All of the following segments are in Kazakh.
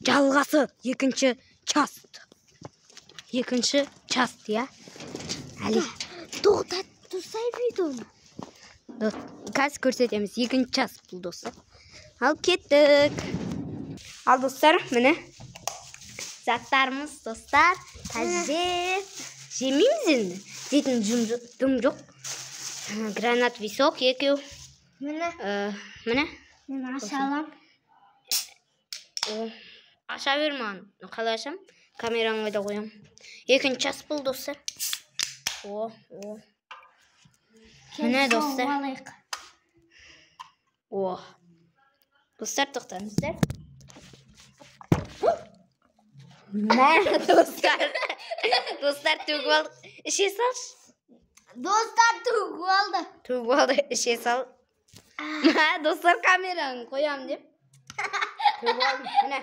жалғасы екінші част. Екінші част, я. Әлі. Тоқтат, тұрсай видеоны. Қазір көрсетеміз. Екінші част бұл достар. Ал кеттік. Ал достар, міне. Заттарымыз достар. Тәжет. Жемейміз енді. Дейтін дым жоқ. Гранат висок екеу. Міне. Міне. Мен аша алам. Аша берман. Қалай ашам? Камераны ойда қоям. Екінші час бұл достар. Міне достар. Достар тоқтаңыздар. Мә достар. Достар төгіп алдық. Іше салшы. Достар төгіп алды. Төгіп алды. Іше сал. Мә достар камераны қоям деп. Төгіп алдым. Міне.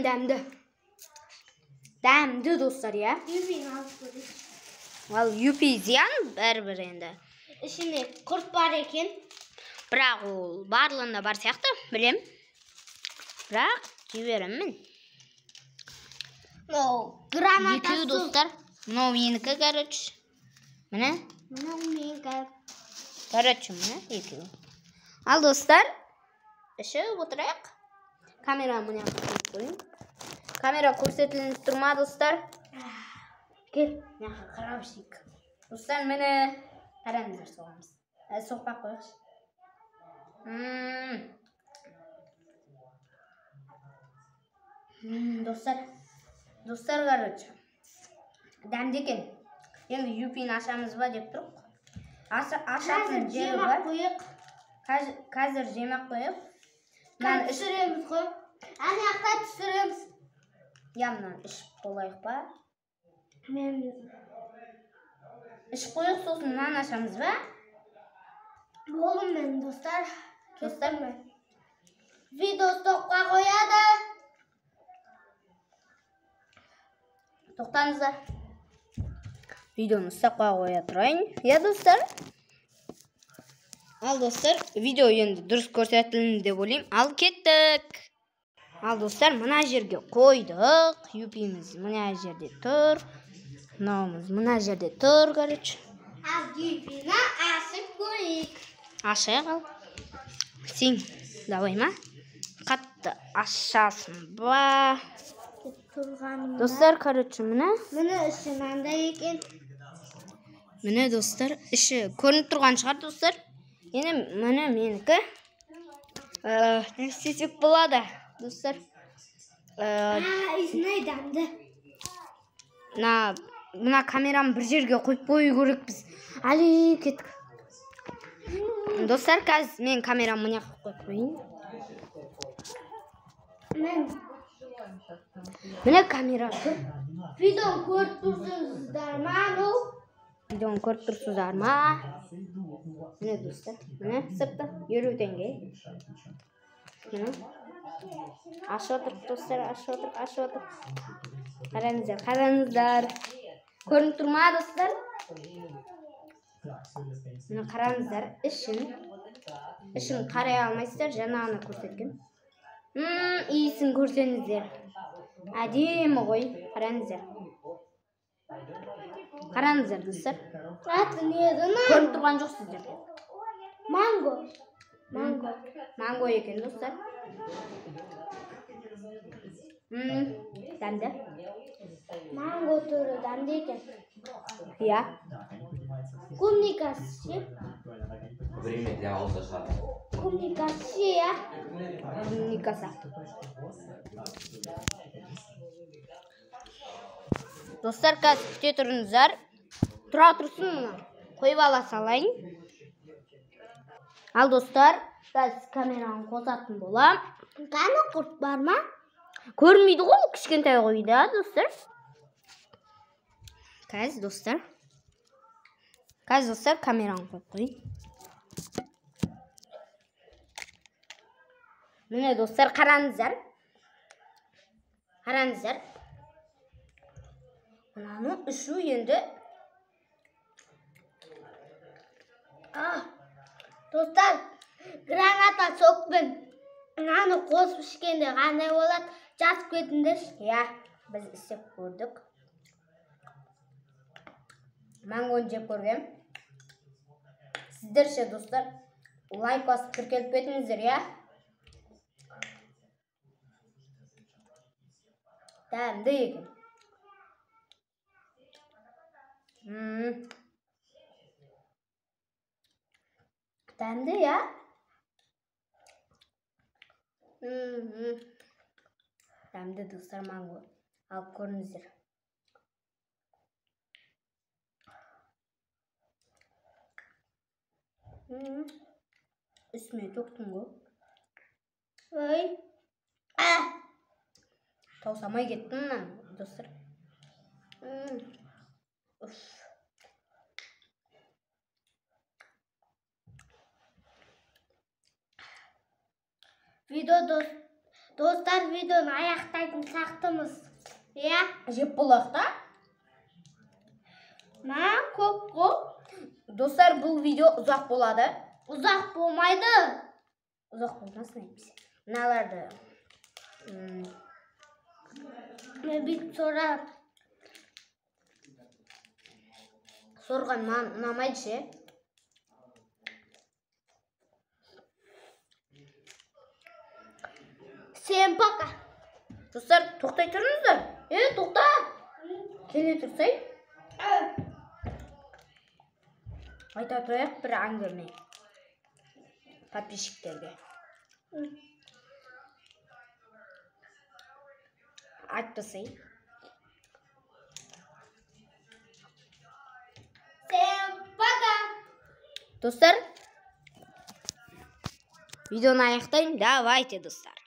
Дәмді. Дәмді достар, я. Юпин алып көрейік. Ал юпи зиян бәрібір енді. Ішінде құрт бар екен. Бірақ ол барлығында бар сияқты, білем. Бірақ жіберемін. Гранат екеу достар. Мынау менікі, короче. Міне. Мынау менікі. Короче, міне екеу. Ал достар, іші отырайық. Камера міне қойын. Камера көрсетілініп тұрма, достар. Кел, мені қарап жейік. Достар, мені қараңыздар соғамыз. Соқпақ қойықшы. Достар, короче. Дәмді екен. Енді юпин ашамыз ба деп тұрық. Ашатын жері бар. Қазір жемек қойып. Қазір түсіреміз қой. Аяқта түсіреміз. Ямнан ішіп болайық ба? Мен ішіп қойық сосын нан ашамыз ба? Болым мен достар. Достар ма? Видео стоққа қояды. Тоқтаңыздар. Видеоны стоққа қоя тұрайын. Я достар. Ал достар, видео енді дұрыс көрсетілін деп ойлаймын. Ал кеттік. Ал достар, мына жерге қойдық. Юпиміз мына жерде тұр. Мынауымыз мына жерде тұр, короче. Ал юпина ашып көрейік. Ашайық ал. Сен, давай ма? Қатты ашасың ба? Достар, короче, міне. Міне іші маңдай екен. Міне достар, іші көрініп тұрған шығар, достар. Енді міне менікі. Не істесек болады, достар. Исінай дәмді. Мына камерамы бір жерге қойып қою керек біз. Али, кеттік. Достар, қазір мен камерамы мына қойып қойын. Міне камера тұр. Видеоны көріп тұрсыңыздар ма? Видеоны көріп тұрсыздар ма? Міне достар, міне сыртта 50 теңге. Міне. Ашып отырық достар, ашып отырық. Қараңыздар. Көрініп тұр ма достар? Міне қараңыздар, ішін қарай алмайсыздар, жаңағыны көрсеткен. Иісін көрсеңіздер. Әдемі ғой, қараңыздар. Қараңыздар достар. Аты не еді? Көрініп тұрған жоқ сіздерге. Манго. Манго екен достар. Дәмді. Манго түрі дәмді екен. Я. Клубникасы. Время для отдыха. Клубникасы, я. Клубникасы. Достар, қазір күте тұрыңыздар. Тұра тұрсын мұны. Қойып ала салайын. Ал достар, қазір камераны қосатын болам. Қаны құрт бар ма? Көрмейді ғой, кішкентай қойды, достар. Қазір достар, камераны қойып қойын. Міне достар, қараңыздар. Мынаны үшу енді. Достар, гранат Ошқа соқпын. Наны қосып ішкенде қандай болады? Жазып кетіңдерші. Ya, biz istep ko'rdik. Mangoni jeb ko'rgan. Sizlarcha do'stlar, like bosib kirib ketingizlar ya. Tamam, ekan. Tamam ya. Tamam do'stlar, mango. Olib ko'ringizlar. Üstüne döktüm bu. Ой. Tavsamaya gittim lan dostlar. Uf. Dostlar videonu аяқтайтын сақтымыз. Ya. Jep bulaqda. Көк. Dostlar, bu video uzaq болады. Ұзақ болмайды. Uzaq болмасын aytпыз. Mınalardı. Bir sonra Sorgan man unamaydı şey. sen пока. Dostlar, to'xtay turingizlar. To'xta. Kele tursay. Ayta turayaq, bir an görmey. Подписчиктерге. Aytpasay. Sen пока. Dostlar, videoni аяқтайын. Давайте, dostlar.